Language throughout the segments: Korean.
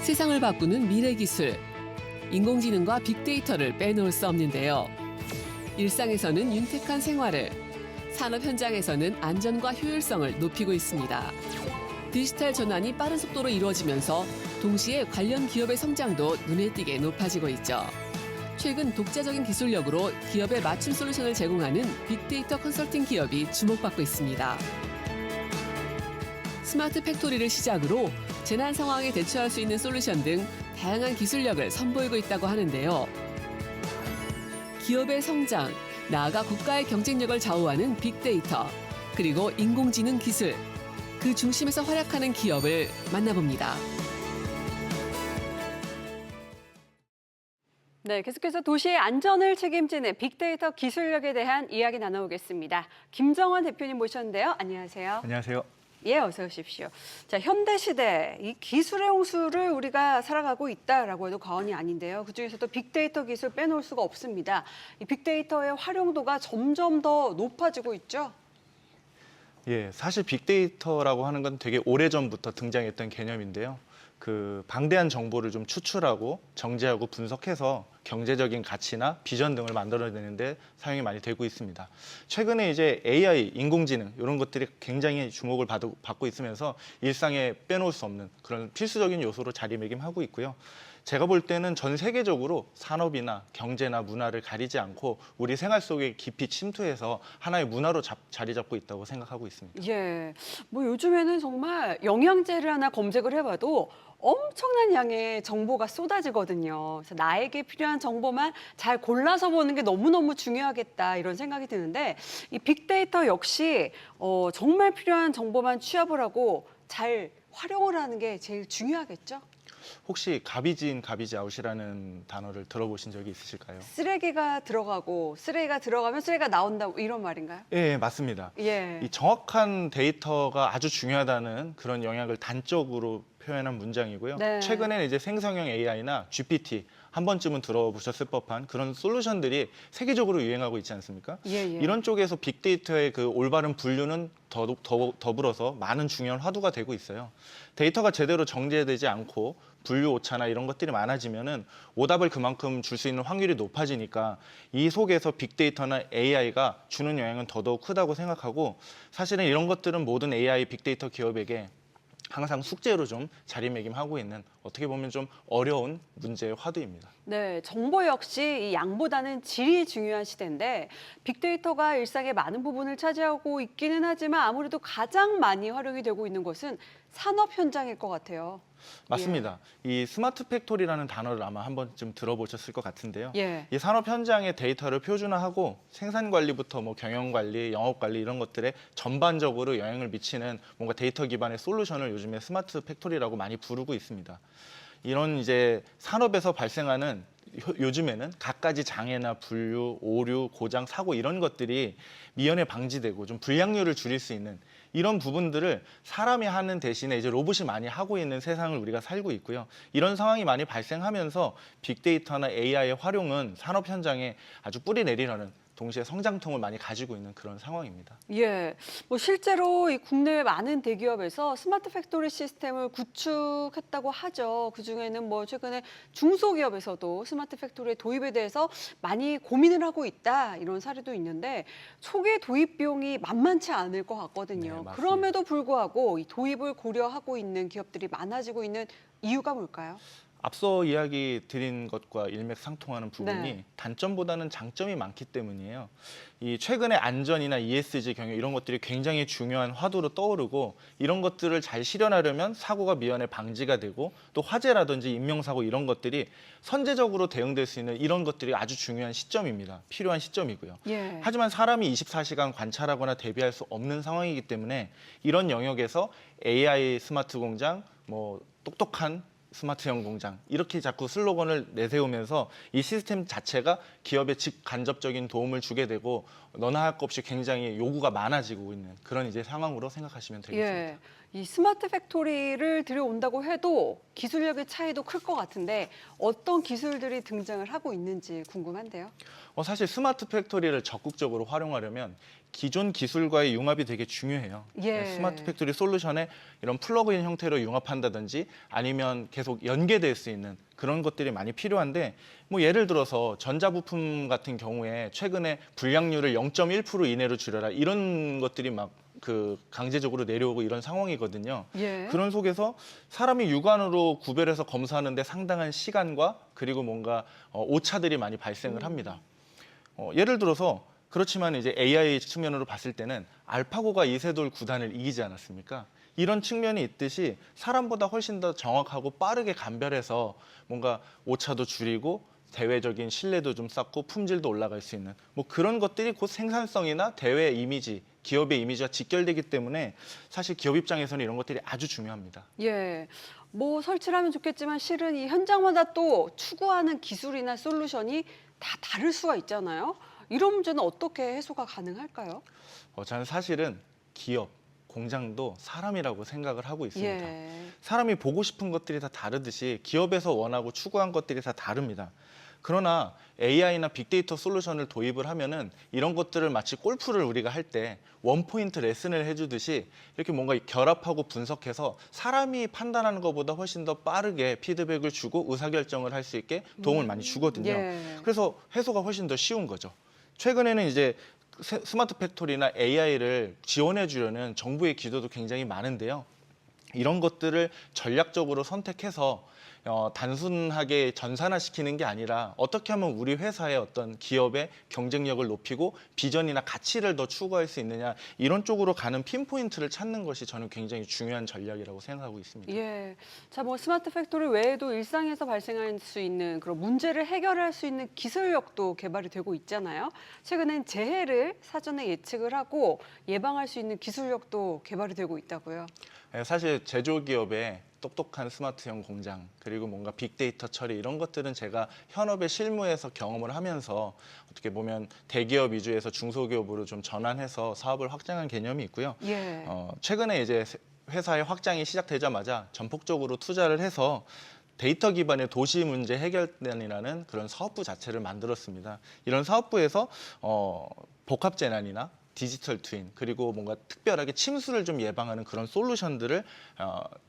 세상을 바꾸는 미래 기술. 인공지능과 빅데이터를 빼놓을 수 없는데요. 일상에서는 윤택한 생활을, 산업 현장에서는 안전과 효율성을 높이고 있습니다. 디지털 전환이 빠른 속도로 이루어지면서 동시에 관련 기업의 성장도 눈에 띄게 높아지고 있죠. 최근 독자적인 기술력으로 기업에 맞춤 솔루션을 제공하는 빅데이터 컨설팅 기업이 주목받고 있습니다. 스마트 팩토리를 시작으로 재난 상황에 대처할 수 있는 솔루션 등 다양한 기술력을 선보이고 있다고 하는데요. 기업의 성장, 나아가 국가의 경쟁력을 좌우하는 빅데이터, 그리고 인공지능 기술, 그 중심에서 활약하는 기업을 만나봅니다. 네, 계속해서 도시의 안전을 책임지는 빅데이터 기술력에 대한 이야기 나눠보겠습니다. 김정원 대표님 모셨는데요. 안녕하세요. 안녕하세요. 예, 어서 오십시오. 자, 현대 시대 이 기술의 홍수를 우리가 살아가고 있다라고 해도 과언이 아닌데요. 그중에서도 빅데이터 기술 빼놓을 수가 없습니다. 이 빅데이터의 활용도가 점점 더 높아지고 있죠. 예, 사실 빅데이터라고 하는 건 되게 오래전부터 등장했던 개념인데요. 그 방대한 정보를 좀 추출하고 정제하고 분석해서 경제적인 가치나 비전 등을 만들어내는데 사용이 많이 되고 있습니다. 최근에 이제 AI, 인공지능 이런 것들이 굉장히 주목을 받고 있으면서 일상에 빼놓을 수 없는 그런 필수적인 요소로 자리매김하고 있고요. 제가 볼 때는 전 세계적으로 산업이나 경제나 문화를 가리지 않고 우리 생활 속에 깊이 침투해서 하나의 문화로 자리 잡고 있다고 생각하고 있습니다. 예, 뭐 요즘에는 정말 영양제를 하나 검색을 해봐도 엄청난 양의 정보가 쏟아지거든요. 그래서 나에게 필요한 정보만 잘 골라서 보는 게 너무너무 중요하겠다 이런 생각이 드는데 이 빅데이터 역시 정말 필요한 정보만 취합을 하고 잘 활용을 하는 게 제일 중요하겠죠? 혹시 갑이지 인 갑이지 아웃이라는 단어를 들어보신 적이 있으실까요? 쓰레기가 들어가고 쓰레기가 들어가면 쓰레기가 나온다 이런 말인가요? 예, 맞습니다. 예. 이 정확한 데이터가 아주 중요하다는 그런 영역을 단적으로 표현한 문장이고요. 네. 최근에는 이제 생성형 AI나 GPT 한 번쯤은 들어보셨을 법한 그런 솔루션들이 세계적으로 유행하고 있지 않습니까? 예, 예. 이런 쪽에서 빅데이터의 그 올바른 분류는 더불어서 많은 중요한 화두가 되고 있어요. 데이터가 제대로 정제되지 않고 분류 오차나 이런 것들이 많아지면은 오답을 그만큼 줄 수 있는 확률이 높아지니까 이 속에서 빅데이터나 AI가 주는 영향은 더더욱 크다고 생각하고 사실은 이런 것들은 모든 AI 빅데이터 기업에게 항상 숙제로 좀 자리매김하고 있는 어떻게 보면 좀 어려운 문제의 화두입니다. 네, 정보 역시 이 양보다는 질이 중요한 시대인데 빅데이터가 일상의 많은 부분을 차지하고 있기는 하지만 아무래도 가장 많이 활용이 되고 있는 것은 산업 현장일 것 같아요. 맞습니다. 이 스마트 팩토리라는 단어를 아마 한 번쯤 들어보셨을 것 같은데요. 예. 이 산업 현장의 데이터를 표준화하고 생산 관리부터 뭐 경영 관리, 영업 관리 이런 것들에 전반적으로 영향을 미치는 뭔가 데이터 기반의 솔루션을 요즘에 스마트 팩토리라고 많이 부르고 있습니다. 이런 이제 산업에서 발생하는 요즘에는 갖가지 장애나 분류, 오류, 고장, 사고 이런 것들이 미연에 방지되고 좀 불량률을 줄일 수 있는 이런 부분들을 사람이 하는 대신에 이제 로봇이 많이 하고 있는 세상을 우리가 살고 있고요. 이런 상황이 많이 발생하면서 빅데이터나 AI의 활용은 산업 현장에 아주 뿌리 내리려는 동시에 성장통을 많이 가지고 있는 그런 상황입니다. 예, 뭐 실제로 이 국내의 많은 대기업에서 스마트 팩토리 시스템을 구축했다고 하죠. 그 중에는 뭐 최근에 중소기업에서도 스마트 팩토리의 도입에 대해서 많이 고민을 하고 있다 이런 사례도 있는데 초기 도입 비용이 만만치 않을 것 같거든요. 네, 맞습니다. 그럼에도 불구하고 이 도입을 고려하고 있는 기업들이 많아지고 있는 이유가 뭘까요? 앞서 이야기 드린 것과 일맥상통하는 부분이 네. 단점보다는 장점이 많기 때문이에요. 이 최근에 안전이나 ESG 경영 이런 것들이 굉장히 중요한 화두로 떠오르고 이런 것들을 잘 실현하려면 사고가 미연에 방지가 되고 또 화재라든지 인명사고 이런 것들이 선제적으로 대응될 수 있는 이런 것들이 아주 중요한 시점입니다. 필요한 시점이고요. 예. 하지만 사람이 24시간 관찰하거나 대비할 수 없는 상황이기 때문에 이런 영역에서 AI 스마트 공장, 뭐 똑똑한 스마트형 공장 이렇게 자꾸 슬로건을 내세우면서 이 시스템 자체가 기업에 직간접적인 도움을 주게 되고 너나 할 것 없이 굉장히 요구가 많아지고 있는 그런 이제 상황으로 생각하시면 되겠습니다. 예. 이 스마트 팩토리를 들여온다고 해도 기술력의 차이도 클 것 같은데 어떤 기술들이 등장을 하고 있는지 궁금한데요. 사실 스마트 팩토리를 적극적으로 활용하려면 기존 기술과의 융합이 되게 중요해요. 예. 네, 스마트 팩토리 솔루션에 이런 플러그인 형태로 융합한다든지 아니면 계속 연계될 수 있는 그런 것들이 많이 필요한데 뭐 예를 들어서 전자부품 같은 경우에 최근에 불량률을 0.1% 이내로 줄여라 이런 것들이 막 강제적으로 내려오고 이런 상황이거든요. 예. 그런 속에서 사람이 육안으로 구별해서 검사하는데 상당한 시간과 그리고 뭔가 오차들이 많이 발생을 합니다. 예를 들어서 그렇지만 이제 AI 측면으로 봤을 때는 알파고가 이세돌 9단을 이기지 않았습니까? 이런 측면이 있듯이 사람보다 훨씬 더 정확하고 빠르게 감별해서 뭔가 오차도 줄이고 대외적인 신뢰도 좀 쌓고 품질도 올라갈 수 있는 뭐 그런 것들이 곧 생산성이나 대외 이미지, 기업의 이미지와 직결되기 때문에 사실 기업 입장에서는 이런 것들이 아주 중요합니다. 예. 뭐 설치를 하면 좋겠지만 실은 이 현장마다 또 추구하는 기술이나 솔루션이 다 다를 수가 있잖아요. 이런 문제는 어떻게 해소가 가능할까요? 저는 사실은 기업, 공장도 사람이라고 생각을 하고 있습니다. 예. 사람이 보고 싶은 것들이 다 다르듯이 기업에서 원하고 추구한 것들이 다 다릅니다. 그러나 AI나 빅데이터 솔루션을 도입을 하면은 이런 것들을 마치 골프를 우리가 할 때 원포인트 레슨을 해주듯이 이렇게 뭔가 결합하고 분석해서 사람이 판단하는 것보다 훨씬 더 빠르게 피드백을 주고 의사결정을 할 수 있게 도움을 많이 주거든요. 예. 그래서 해소가 훨씬 더 쉬운 거죠. 최근에는 이제 스마트 팩토리나 AI를 지원해 주려는 정부의 기도도 굉장히 많은데요. 이런 것들을 전략적으로 선택해서 단순하게 전산화시키는 게 아니라 어떻게 하면 우리 회사의 어떤 기업의 경쟁력을 높이고 비전이나 가치를 더 추구할 수 있느냐 이런 쪽으로 가는 핀포인트를 찾는 것이 저는 굉장히 중요한 전략이라고 생각하고 있습니다. 예. 자, 뭐 스마트 팩토리 외에도 일상에서 발생할 수 있는 그런 문제를 해결할 수 있는 기술력도 개발이 되고 있잖아요. 최근엔 재해를 사전에 예측을 하고 예방할 수 있는 기술력도 개발이 되고 있다고요. 사실 제조기업의 똑똑한 스마트형 공장 그리고 뭔가 빅데이터 처리 이런 것들은 제가 현업의 실무에서 경험을 하면서 어떻게 보면 대기업 위주에서 중소기업으로 좀 전환해서 사업을 확장한 개념이 있고요. 예. 최근에 이제 회사의 확장이 시작되자마자 전폭적으로 투자를 해서 데이터 기반의 도시 문제 해결단이라는 그런 사업부 자체를 만들었습니다. 이런 사업부에서 복합 재난이나 디지털 트윈 그리고 뭔가 특별하게 침수를 좀 예방하는 그런 솔루션들을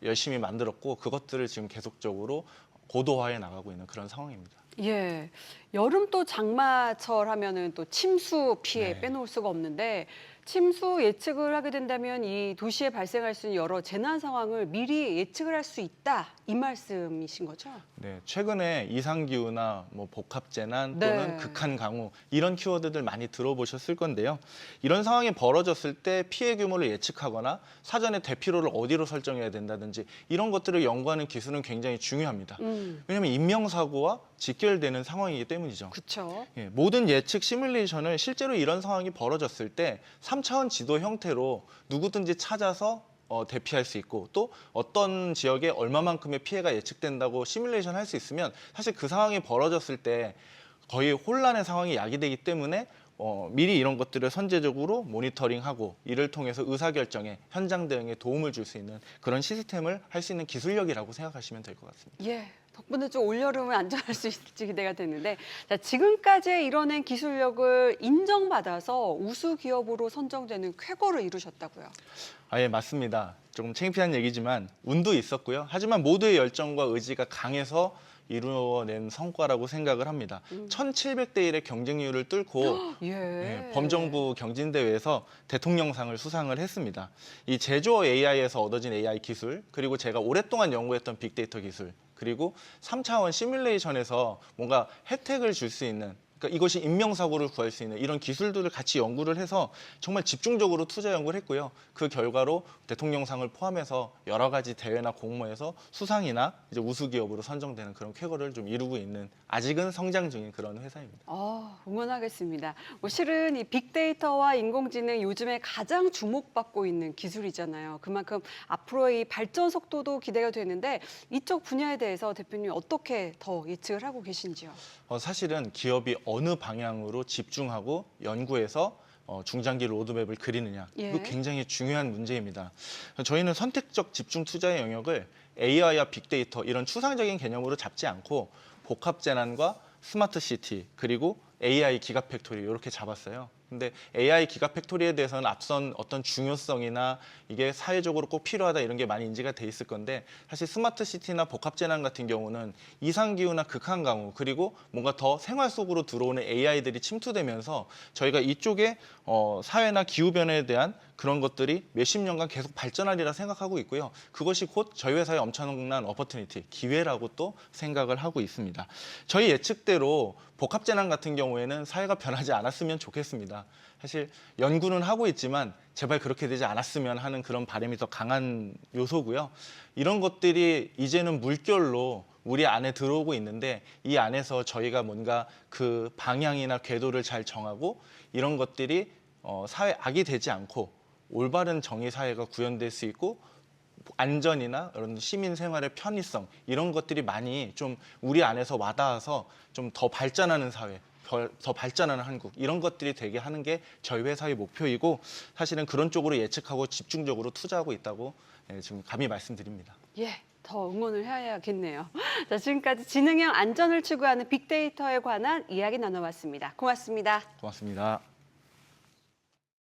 열심히 만들었고 그것들을 지금 계속적으로 고도화해 나가고 있는 그런 상황입니다. 예. 여름 또 장마철 하면은 또 침수 피해 네. 빼놓을 수가 없는데 침수 예측을 하게 된다면 이 도시에 발생할 수 있는 여러 재난 상황을 미리 예측을 할 수 있다 이 말씀이신 거죠? 네, 최근에 이상기후나 뭐 복합재난 네. 또는 극한 강우 이런 키워드들 많이 들어보셨을 건데요. 이런 상황이 벌어졌을 때 피해 규모를 예측하거나 사전에 대피로를 어디로 설정해야 된다든지 이런 것들을 연구하는 기술은 굉장히 중요합니다. 왜냐하면 인명사고와 직결되는 상황이기 때문이죠. 그렇죠. 예, 모든 예측 시뮬레이션을 실제로 이런 상황이 벌어졌을 때 3차원 지도 형태로 누구든지 찾아서 대피할 수 있고 또 어떤 지역에 얼마만큼의 피해가 예측된다고 시뮬레이션 할 수 있으면 사실 그 상황이 벌어졌을 때 거의 혼란의 상황이 야기되기 때문에 미리 이런 것들을 선제적으로 모니터링하고 이를 통해서 의사결정에 현장 대응에 도움을 줄 수 있는 그런 시스템을 할 수 있는 기술력이라고 생각하시면 될 것 같습니다. 예. 덕분에 좀 올여름을 안전할 수 있을지 기대가 되는데 자, 지금까지 이뤄낸 기술력을 인정받아서 우수 기업으로 선정되는 쾌거를 이루셨다고요. 예, 맞습니다. 조금 창피한 얘기지만 운도 있었고요. 하지만 모두의 열정과 의지가 강해서 이루어낸 성과라고 생각을 합니다. 1700대 1의 경쟁률을 뚫고 예. 범정부 경진대회에서 대통령상을 수상을 했습니다. 이 제조 AI에서 얻어진 AI 기술, 그리고 제가 오랫동안 연구했던 빅데이터 기술, 그리고 3차원 시뮬레이션에서 뭔가 혜택을 줄 수 있는 그러니까 이것이 인명사고를 구할 수 있는 이런 기술들을 같이 연구를 해서 정말 집중적으로 투자 연구를 했고요. 그 결과로 대통령상을 포함해서 여러 가지 대회나 공모에서 수상이나 이제 우수 기업으로 선정되는 그런 쾌거를 좀 이루고 있는 아직은 성장 중인 그런 회사입니다. 응원하겠습니다. 뭐 실은 이 빅데이터와 인공지능 요즘에 가장 주목받고 있는 기술이잖아요. 그만큼 앞으로의 이 발전 속도도 기대가 되는데 이쪽 분야에 대해서 대표님 어떻게 더 예측을 하고 계신지요? 사실은 기업이 어느 방향으로 집중하고 연구해서 중장기 로드맵을 그리느냐. 예. 이거 굉장히 중요한 문제입니다. 저희는 선택적 집중 투자의 영역을 AI와 빅데이터 이런 추상적인 개념으로 잡지 않고 복합 재난과 스마트 시티 그리고 AI 기가팩토리 이렇게 잡았어요. 근데 AI 기가팩토리에 대해서는 앞선 어떤 중요성이나 이게 사회적으로 꼭 필요하다 이런 게 많이 인지가 돼 있을 건데 사실 스마트 시티나 복합 재난 같은 경우는 이상기후나 극한 강우 그리고 뭔가 더 생활 속으로 들어오는 AI들이 침투되면서 저희가 이쪽에 사회나 기후 변화에 대한 그런 것들이 몇십 년간 계속 발전하리라 생각하고 있고요. 그것이 곧 저희 회사의 엄청난 어퍼튜니티, 기회라고 또 생각을 하고 있습니다. 저희 예측대로 복합 재난 같은 경우에는 사회가 변하지 않았으면 좋겠습니다. 사실 연구는 하고 있지만 제발 그렇게 되지 않았으면 하는 그런 바람이 더 강한 요소고요. 이런 것들이 이제는 물결로 우리 안에 들어오고 있는데 이 안에서 저희가 뭔가 그 방향이나 궤도를 잘 정하고 이런 것들이 사회 악이 되지 않고 올바른 정의 사회가 구현될 수 있고 안전이나 이런 시민 생활의 편의성 이런 것들이 많이 좀 우리 안에서 와닿아서 좀 더 발전하는 사회, 더 발전하는 한국 이런 것들이 되게 하는 게 저희 회사의 목표이고 사실은 그런 쪽으로 예측하고 집중적으로 투자하고 있다고 지금 감히 말씀드립니다. 예, 더 응원을 해야겠네요. 자, 지금까지 지능형 안전을 추구하는 빅데이터에 관한 이야기 나눠봤습니다. 고맙습니다. 고맙습니다.